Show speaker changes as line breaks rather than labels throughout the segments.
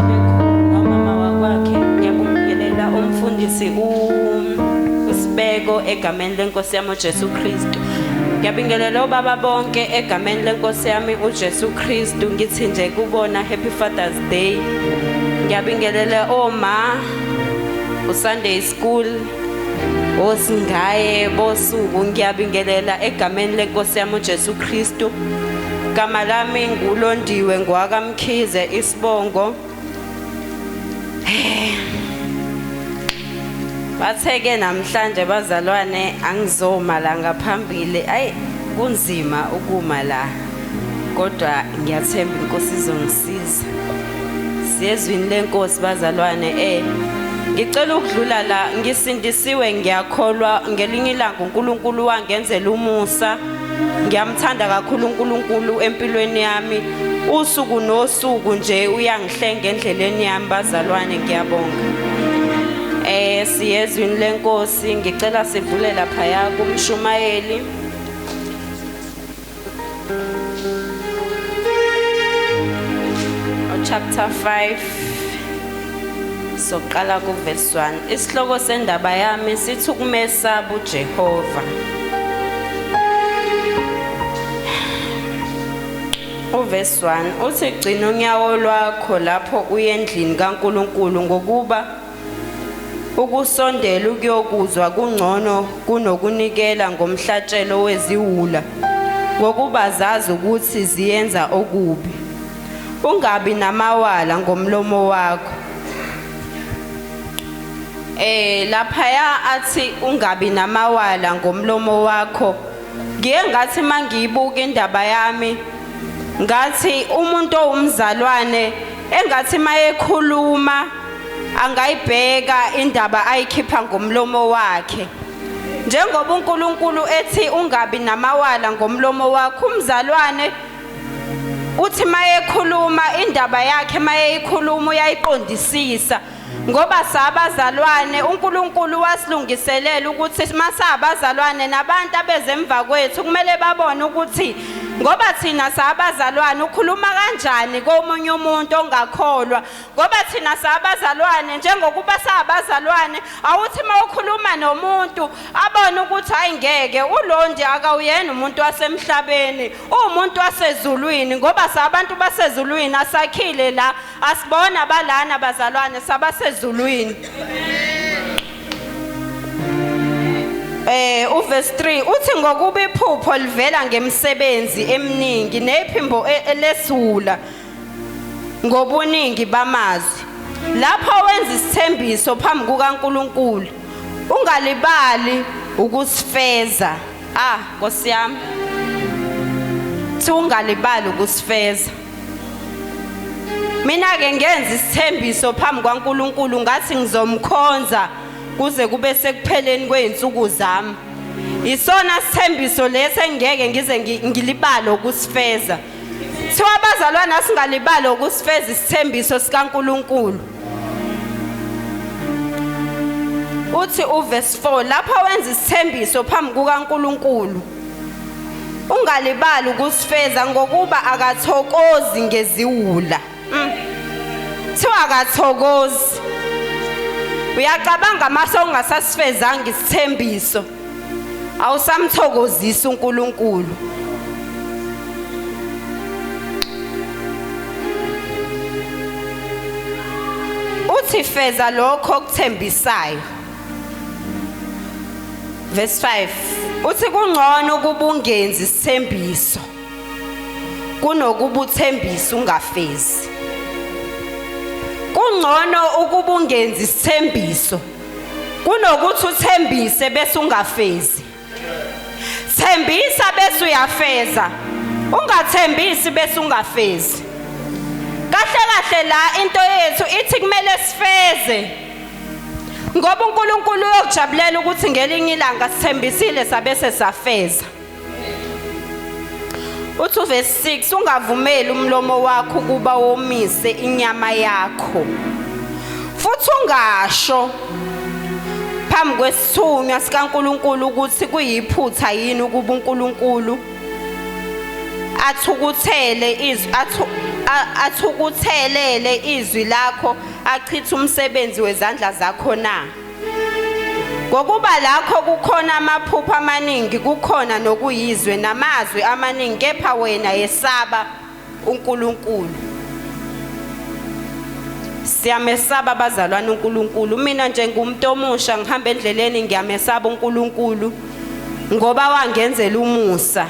nomama wakwakhe ngiyabongelela umfundisi uSibeko egameni lenkosi yami uJesu Kristu. Ngiyabingelela obaba bonke egameni lenkosi yami uJesu Kristu. Ngithi nje kubona Happy Father's Day. Ngiyabingelela oma uSunday School osingaye bosuku. Ngiyabingelela egameni lenkosi yami uJesu Kristu. Igama lami nguLondiwe ngwakamkhize Isibongo. Batheke namhlanje bazalwane angizoma la ngaphambili. Ayi kunzima ukuma la. Kodwa ngiyathemba inkosi izongisiza. Siyezwini lenkosi bazalwane ngicela ukudlula la ngisindisiwe ngiyakholwa ngelinye ilanga uNkulunkulu wangenzela umusa. Ngiyamthanda kakhulu uNkulunkulu empilweni yami. Usuku nosuku nje uyangihlenga endleleni yami bazalwane ngiyabonga. Siyezwini lenkosi ngicela sivule lapha ya kumshumayeli. Chapter 5 soqala ku verse 1. Isihloko sendaba yami sithi ukumesaba uJehova. Verse 1 uthi gcina unyawo lwakho lapho uye endlini kaNkulunkulu ngokuba ukusondela ukuyokuzwa kungcono kunokunikela ngomhlatshelo weziwula ngokuba zazi ukuthi ziyenza okubi. Ungabi namawala ngomlomo wakho. Lapha athi ungabi namawala ngomlomo wakho. Ngiye ngathi mangiyibuka indaba yami ngathi umuntu owumzalwane engathi mayekhuluma angayibheka indaba ayikhipha ngomlomo wakhe. Njengoba uNkulunkulu ethi ungabi namawala ngomlomo wakho, umzalwane uthi mayekhuluma indaba yakhe mayeyikhuluma uyayiqondisisa. Ngoba sabazalwane uNkulunkulu wasilungiselela ukuthi masabazalwane nabantu abezemva kwethu kumele babone ukuthi ngoba thina sabazalwane ukhuluma kanjani komunye umuntu ongakholwa. Ngoba thina sabazalwane njengokuba sabazalwane awuthi mawukhuluma nomuntu abone ukuthi ayingeke uLondi akawuyena umuntu wasemhlabeni umuntu wasezulwini. Ngoba sabantu basezulwini asakhile la asibona balana bazalwane sabasezulwini. Verse 3 uthi ngokuba iphupho livela ngemisebenzi eminingi nephimbo elesula ngobuningi bamazwi. Lapho wenza isithembiso phambi kukaNkulunkulu ungalibali ukusifeza. Nkosi yami ungalibali ukusifeza. Mina ke ngenza isithembiso phambi kwaNkulunkulu ngathi ngizomkhonza kuze kube sekupheleni kweinsuku zami. Isona sithembiso lesi engeke ngize ngilibalo ukusifeza. Thiwa abazalwane asingalibalo ukusifeza isithembiso sikaNkulunkulu. Uthi verse 4 lapho wenza isithembiso phambi kukaNkulunkulu ungalibali ukusifeza ngokuba akathokozi ngeziwula. Thiwa akathokozi. Uyacabanga mase ungasasifezanga isithembiso awusamthokozisa uNkulunkulu. Uthi feza lokho okuthembisayo. Verse 5 uthi kungcono ukuba ungenzi isithembiso kunokuba uthembise ungafezi. Kungcono ukuba ungenzi isithembiso kunokuthi uthembise bese ungafezi. Thembisa bese uyafeza. Ungathembisi bese ungafezi. Kahle la into yethu ithi kumele sifeze. Ngoba uNkulunkulu uyokujabulela ukuthi ngelinye ilanga sithembisile sabese safeza. Uthi verse 6 ungavumeli umlomo wakho kuba womise inyama yakho. Futhi ungasho phambi kwesithunywa sikaNkulunkulu ukuthi kuyiphutha yini ukuba uNkulunkulu athukuthele athukuthelele izwi lakho achitha umsebenzi wezandla zakho na? Ngokuba lakho kukhona amaphupho amaningi, kukhona nokuyizwe namazwi amaningi, kepha wena yesaba uNkulunkulu. Siyamesaba bazalwane uNkulunkulu. Mina njengomuntu omusha ngihamba endleleni ngiyamesaba uNkulunkulu ngoba wangenzela umusa.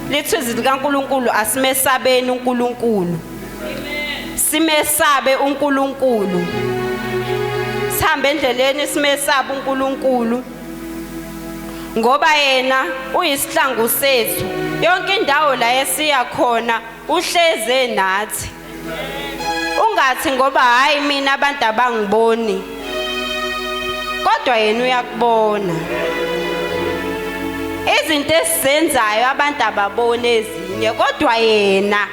Lithi izwi likaNkulunkulu asimesabeni uNkulunkulu. Simesabe uNkulunkulu. Sihambe endleleni simesaba uNkulunkulu ngoba yena uyisihlangu sethu. Yonke indawo la esiya khona uhleze nathi. Ungathi ngoba hayi mina abantu abangiboni, kodwa yena uyakubona. Izinto esizenzayo abantu ababone ezinye, kodwa yena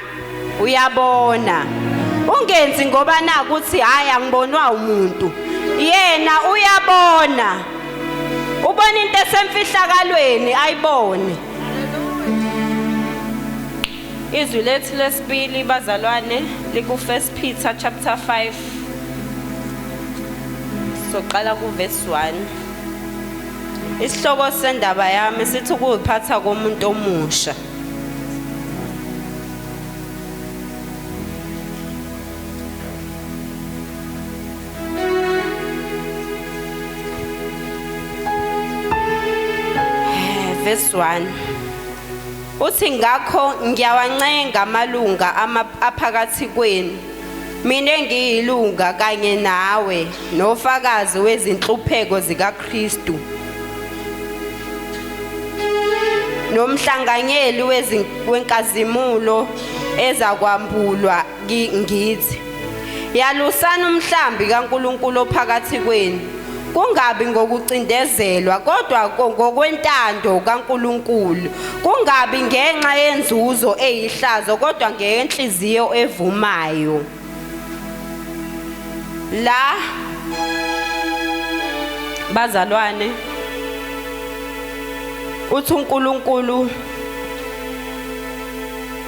uyabona. Ungenzi ngoba nakuthi hayi angibonwa umuntu, yena uyabona. Ubona into esemfihlakalweni ayibone. Izwi lethu lesibili bazalwane liku 1 Peter chapter 5. Soqala ku verse 1. Isihloko sendaba yami sithi ukuziphatha komuntu omusha. Verse 1. Uthi ngakho ngiyawancenga amalunga aphakathi kwenu, mina engiyilunga kanye nawe nofakazi wezinhlupheko zikaKristu, nomhlanganyeli wenkazimulo ezakwambulwa, ngithi yalusana umhlambi kaNkulunkulu ophakathi kwenu, kungabi ngokucindezelwa kodwa ngokwentando kaNkulunkulu, kungabi ngenxa yenzuzo eyihlazo kodwa ngenhliziyo evumayo. La bazalwane uthi uNkulunkulu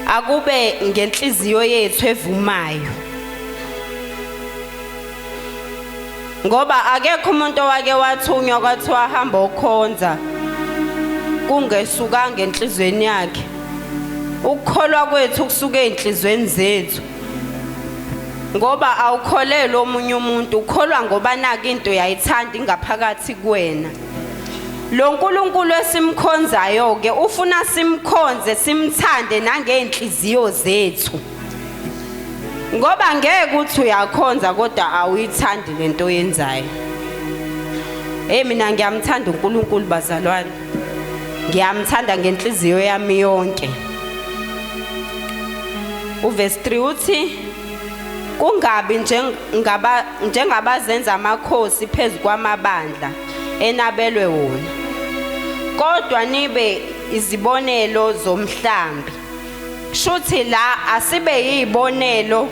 akube ngenhliziyo yethu evumayo, ngoba akekho umuntu owake wathunywa kwathiwa hamba okhonza kungesuka ngenhlizweni yakhe. Ukukholwa kwethu kusuka enhlizweni zethu, ngoba awukholelwa omunye umuntu, ukholwa ngoba naka into yayithanda ingaphakathi kuwena. Lo nkulunkulu esimkhonzayo ke ufuna simkhonze simthande nangenhliziyo zethu, ngoba ngeke uthi uyakhonza kodwa awuyithandi lento oyenzayo. Mina ngiyamthanda uNkulunkulu bazalwane, ngiyamthanda ngenhliziyo yami yonke. Uverse 3 uthi kungabi njengabazenza amakhosi phezu kwamabandla enabelwe wona, kodwa nibe izibonelo zomhlambi. Shuthi la asibe yizibonelo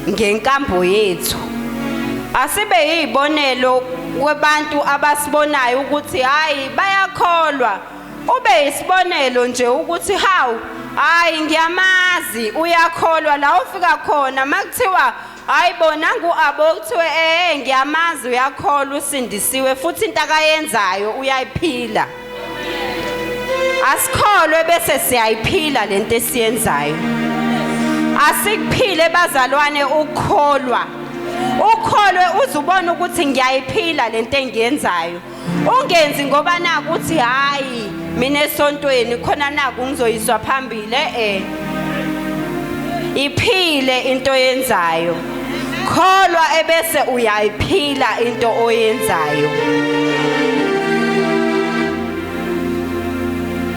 ngenkambo yethu, asibe yizibonelo kwabantu abasibonayo ukuthi hayi bayakholwa. Ube isibonelo nje ukuthi hawu hayi ngiyamazi uyakholwa. La ufika khona makuthiwa hayi bona nguAbo kuthiwe ngiyamazi uyakholwa usindisiwe futhi into akayenzayo uyayiphila. Asikholwe bese siyayiphila lento esiyenzayo. Asikuphile bazalwane ukukholwa. Ukholwe uzubona ukuthi ngiyayiphila lento engiyenzayo. Ungenzi ngoba naku uthi hayi mina esontweni khona naku ngizoyiswa phambili. Iphile into oyenzayo. Kholwa ebese uyayiphila into oyenzayo.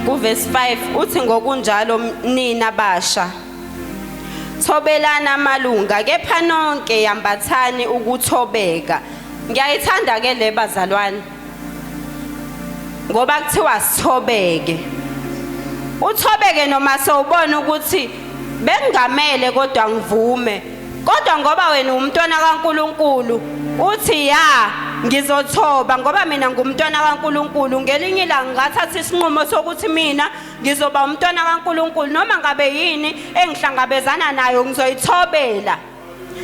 Ku verse 5 uthi ngokunjalo nina basha thobelana amalunga, kepha nonke yambathani ukuthobeka. Ngiyayithanda ke le bazalwane, ngoba kuthiwa sithobeke. Uthobeke noma sewubona ukuthi bengamele kodwa ngivume, kodwa ngoba wena umntwana kaNkulunkulu uthi ya ngizothoba ngoba mina ngumntwana kaNkuluNkulu. Ngelinye ilanga ngathatha isinqumo sokuthi mina ngizoba umntwana kaNkuluNkulu noma ngabe yini engihlangabezana nayo ngizoyithobela.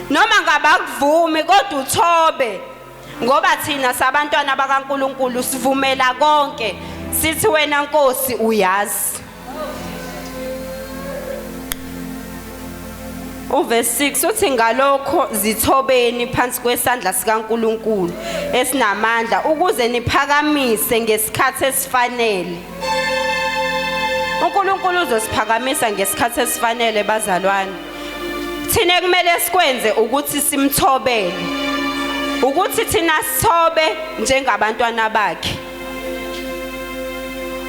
Noma ngabe akuvumi kodwa uthobe ngoba thina sabantwana bakaNkuluNkulu sivumela konke. Sithi wena Nkosi uyazi. Uverse 6 uthi ngalokho zithobeni phansi kwesandla sikaNkuluNkulu esinamandla ukuze niphakamise ngesikhathi esifanele. uNkulunkulu uzosiphakamisa ngesikhathi esifanele bazalwane. Thina kumele sikwenze ukuthi simthobele. Ukuthi thina sithobe njengabantwana bakhe.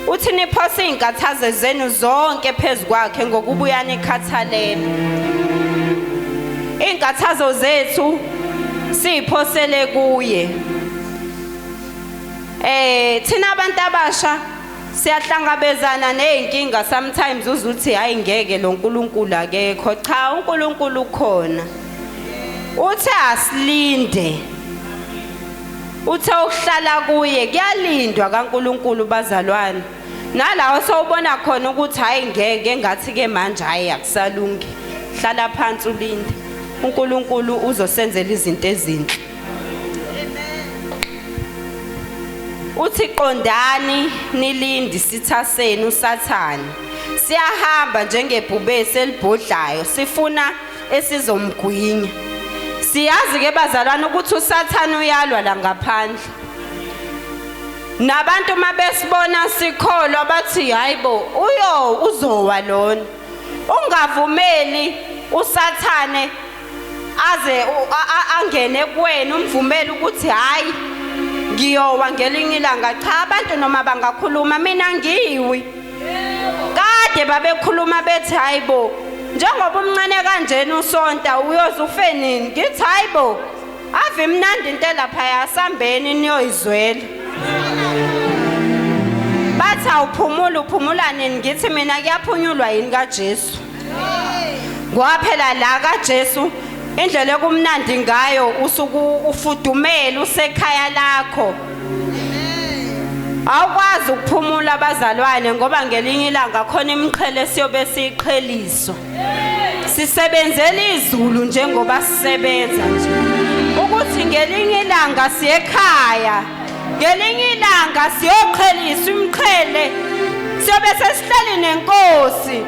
Uthi niphose inkathazo zenu zonke phezukwakhe ngokubuya nikhathalele. Inkathazo zethu siphosele kuye. Thina abantu abasha siyahlangabezana nezinkinga sometimes uzuthi hayi ngeke lo uNkulunkulu akekho. Cha, uNkulunkulu ukhona. Uthe asilinde. Uthe ukuhlala kuye kuyalindwa kaNkulunkulu bazalwane. Nalawo sowubona khona ukuthi hayi ngeke ngathi ke manje hayi akusalungi. Hlala phansi ulinde. uNkulunkulu uzosenzela izinto ezinhle. Uthi qondani nilindi sitha senu uSathane. Siyahamba njengebhubesi elibhodlayo sifuna esizomgwinya. Siyazi ke bazalwane ukuthi uSathane uyalwa la ngaphandle. Nabantu mabesibona sikholwa bathi hayibo uzowa lona. Ungavumeli uSathane aze angene kuwena umvumela ukuthi hayi ngiyowa ngelinye ilanga. Cha, abantu noma bangakhuluma mina ngiwi. Kade babekhuluma bethi hayibo njengoba umncane kanjena usonta uyoze ufe nini. Ngithi hayibo ave imnandi into lapha yasambeni niyoyizwela. Bathi uphumula nini. Ngithi mina kuyaphunyulwa yini kaJesu. Ngoba phela la kaJesu indlela ekumnandi ngayo usuku ufudumela usekhaya lakho. Awukwazi ukuphumula bazalwane ngoba ngelinye ilanga khona imiqhele siyobe siqheliso. Sisebenzela izulu njengoba sisebenza nje. Ukuthi ngelinye ilanga siyekhaya. Ngelinye ilanga siyoqhelisa imqhele. Siyobe sesihleli neNkosi.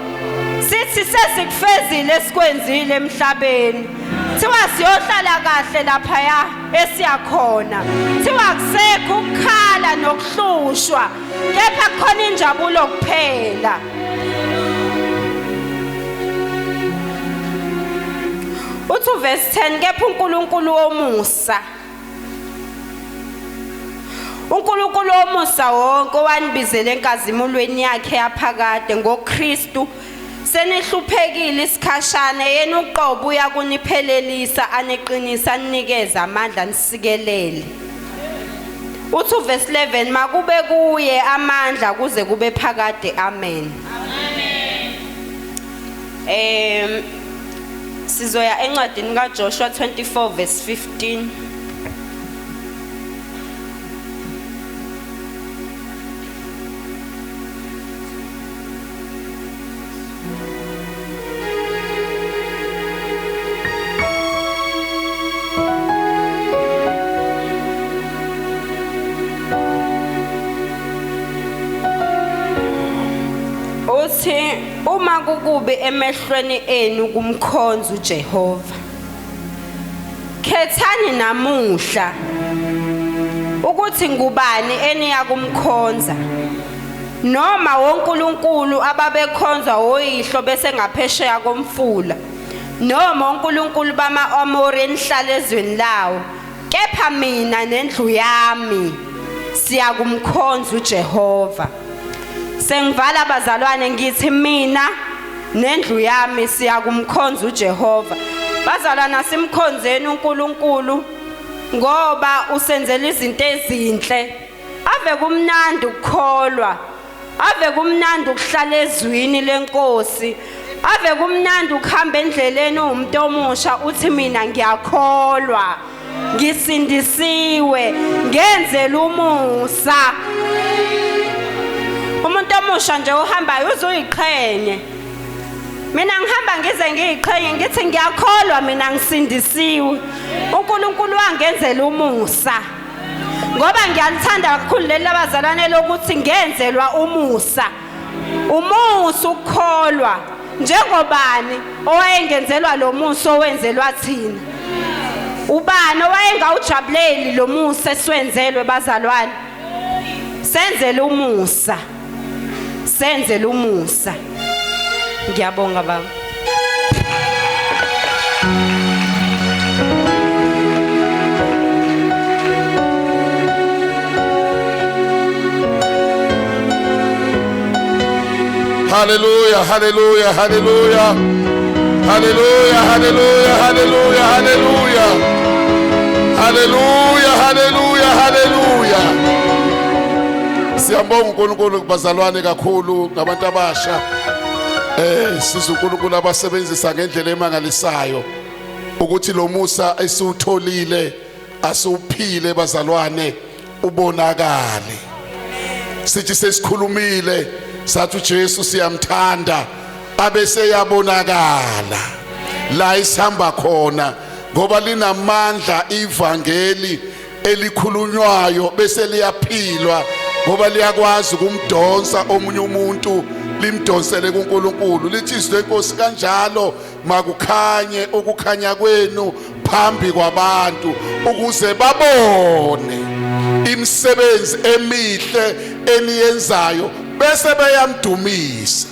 Sithi sesikufezile esikwenzile emhlabeni. Thiwa siyohlala kahle lapha esiyakhona. Thiwa kusekho ukukhala nokuhlushwa. Kepha khona injabulo kuphela. Uthi verse 10 kepha uNkulunkulu womusa. uNkulunkulu womusa wonke owanibizela enkazimulweni yakhe yaphakade ngoKristu senihluphekile isikhashana yena uqobo uyakuniphelelisa aneqinisa anikeza amandla nisikelele. Uthi verse 11 makube kuye amandla kuze kube phakade. Amen. Sizoya encwadini kaJoshua 24 verse 15. Uma kukube emehlweni enu kumkhonza uJehova, khethani namuhla ukuthi ngubani eniya kumkhonza, noma wonkulunkulu ababekhonzwa oyihlo bese ngaphesheya komfula, noma onkulunkulu bama-Amori enihlala ezweni lawo. Kepha mina nendlu yami siya kumkhonza uJehova. Sengivala bazalwane ngithi mina nendlu yami siya kumkhonza uJehova. Bazalwana simkhonzeni uNkulunkulu ngoba usenzela izinto ezinhle. Ave kumnandi ukukholwa. Ave kumnandi ukuhlala ezwini leNkosi. Ave kumnandi ukuhamba endleleni umuntu omusha uthi mina ngiyakholwa. ngisindisiwe ngenzela umusa. Umuntu omusha nje ohambayo uzoyiqhenye. Mina ngihamba ngize ngiyiqhenye ngithi ngiyakholwa mina ngisindisiwe. uNkulunkulu wangenzela umusa. Ngoba ngiyalithanda kakhulu leli labazalwane lokuthi ngenzelwa umusa. Umusa ukukholwa njengobani owayengenzelwa lo musa owenzelwa thina. Ubani owayengawujabuleli lo musa esiwenzelwe bazalwane. Senzele umusa. Senzele umusa. Ngiyabonga baba.
Hallelujah, hallelujah, hallelujah. Hallelujah, hallelujah, hallelujah, hallelujah. Hallelujah, hallelujah, hallelujah. Siyabonga uNkulunkulu kubazalwane kakhulu ngabantu abasha. Siza uNkulunkulu abasebenzisa ngendlela emangalisayo ukuthi lo musa esiwutholile asuphile bazalwane ubonakale. Sithi sesikhulumile sathi uJesu siyamthanda abese yabonakala la isihamba khona ngoba linamandla ivangeli elikhulunywayo bese liyaphilwa ngoba liyakwazi ukumdonsa omunye umuntu limdonsele kuNkulunkulu. Lithi izwi lenkosi kanjalo makukhanye ukukhanya kwenu phambi kwabantu ukuze babone imisebenzi emihle eniyenzayo bese bayamdumisa,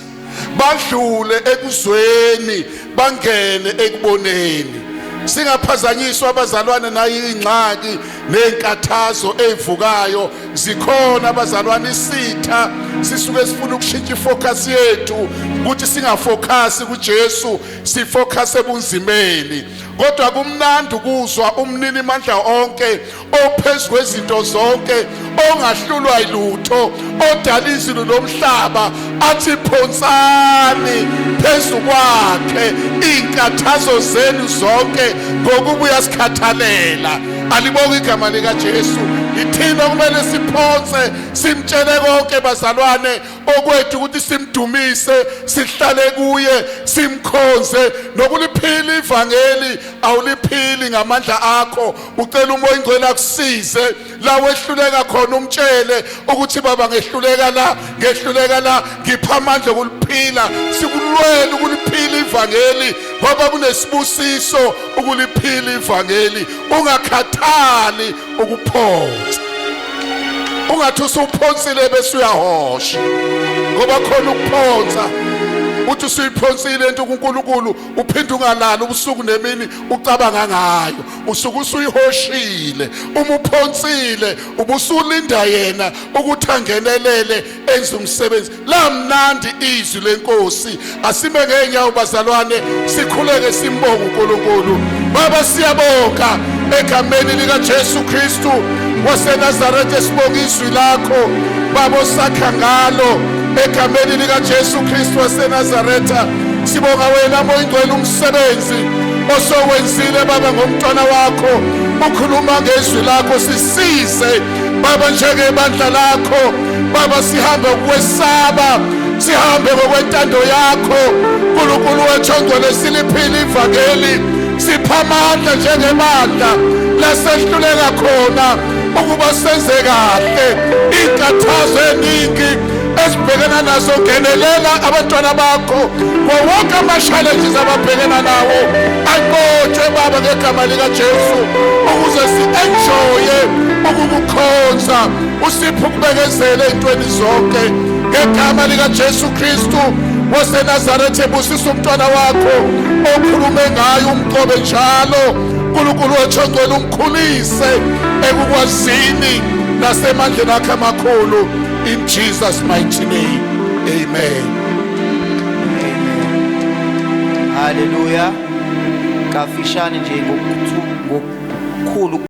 badlule ekuzweni bangene ekuboneni. Singaphazanyiswa abazalwane nayo ingxaki nenkathazo ezivukayo zikhona abazalwane. Isitha sisuke sifuna ukushintsha ifocus yethu ukuthi singafocus kuJesu, sifocus ebunzimeni. Kodwa kumnandi ukuzwa umnini mandla onke ophezulu kwezinto zonke ongahlulwa yilutho odala izulu nomhlaba athi phonsani phezu kwakhe inkathazo zenu zonke ngokubuya sikhathalela. Alibonge igama lika Jesu. Ithina kumele siphonse simtshele konke bazalwane okwethu ukuthi simdumise, sihlale kuye, simkhonze. Nokuliphila ivangeli awuliphili ngamandla akho. Ucela umoya ingcwele akusize la wehluleka khona, umtshele ukuthi baba ngehluleka la, ngehluleka la, ngipha amandla okuliphila. Sikulwela ukuliphila ivangeli ngoba kunesibusiso ukuliphila ivangeli. Ungakhathali ukuphonsa, ungathi usuphonsile bese uyahosha ngoba khona ukuphonsa. Uthi usuyiphonsile into kuNkulunkulu uphinde ungalali ubusuku nemini ucabanga ngayo, usuku usuyihoshile. Uma uphonsile ubusulinda yena ukuthi angenelele enze umsebenzi. La mnandi izwi lenkosi. Asime ngenyawo bazalwane, sikhuleke simbonga uNkulunkulu. Baba siyabonga egameni lika Jesu Kristu waseNazaretha, sibonga izwi lakho baba osakha ngalo egameni lika Jesu Kristu waseNazaretha. Sibonga wena moya ingcwele umsebenzi osowenzile baba ngomntwana wakho. Ukhuluma ngezwi lakho, sisize baba njengebandla lakho baba, sihambe ukwesaba, sihambe ngokwentando yakho uNkulunkulu wethu ongcwele. Siliphila ivangeli, sipha amandla njengebandla lasehluleka khona ukuba senze kahle. Inkathazo eningi esibhekana nazo ngenelela abantwana bakho wonke ama-challenges ababhekana nawo aqotshwe baba ngegama lika Jesu ukuze si-enjoye ukukukhonza. Usiphe ukubekezela ey'ntweni zonke ngegama lika Jesu Kristu waseNazaretha. Busisa umntwana wakho okhulume ngayo, umqobe njalo uNkulunkulu wethu ongcwele, umkhulise ekukwazini nasemandleni akhe amakhulu. In Jesus' mighty name, amen.
Hallelujah. Kafishane nje ngokukhulu